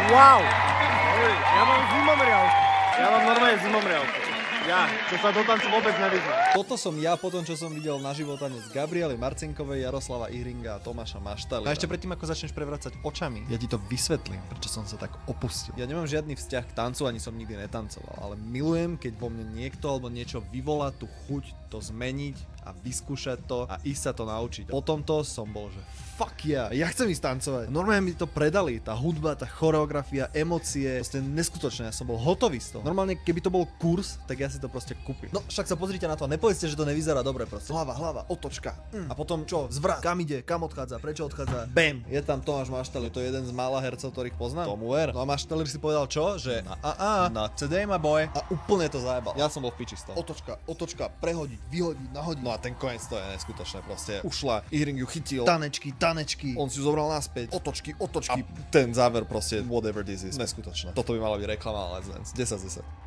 Wow! Ja mám zimomriavku. Ja mám normálne zimomriavku. Ja, čo sa do tancu vôbec nevidím. Toto som ja po tom, čo som videl na životanec Gabriely Marcinkovej, Jaroslava Ihringa a Tomáša Maštaly. A ešte predtým, ako začneš prevracať očami, ja ti to vysvetlím, prečo som sa tak opustil. Ja nemám žiadny vzťah k tancu, ani som nikdy netancoval, ale milujem, keď vo mne niekto alebo niečo vyvolá tú chuť to zmeniť a vyskúšať to a ísť sa to naučiť. Po tomto som bol, že fuck yeah, ja chcem ísť tancovať. Normálne mi to predali, tá hudba, tá choreografia, emócie, proste neskutočné, ja som bol hotový z toho. Normálne, keby to bol kurz, tak ja si to proste kúpim. No však sa pozrite na to, nepovedzte, že to nevyzerá dobre proste. Hlava, otočka. A potom čo? Zvrat. Kam ide? Kam odchádza? Prečo odchádza? Bam! Je tam Tomáš Maštaly, to je jeden z mála hercov, ktorých poznám. Tomu ver. No a Maštaly si povedal čo? Že na CD my boy. A úplne to zajebal. Ja som bol v piči z toho. Otočka, prehodiť, vyhodiť, nahodiť. No a ten koniec to je neskutočné proste. Ušla, Ihring ju chytil. Tanečky. On si ju zobral naspäť. Otočky. A ten záver proste whatever this is. Neskutočné. Toto by mala byť reklama Let's Dance. 10 z 10.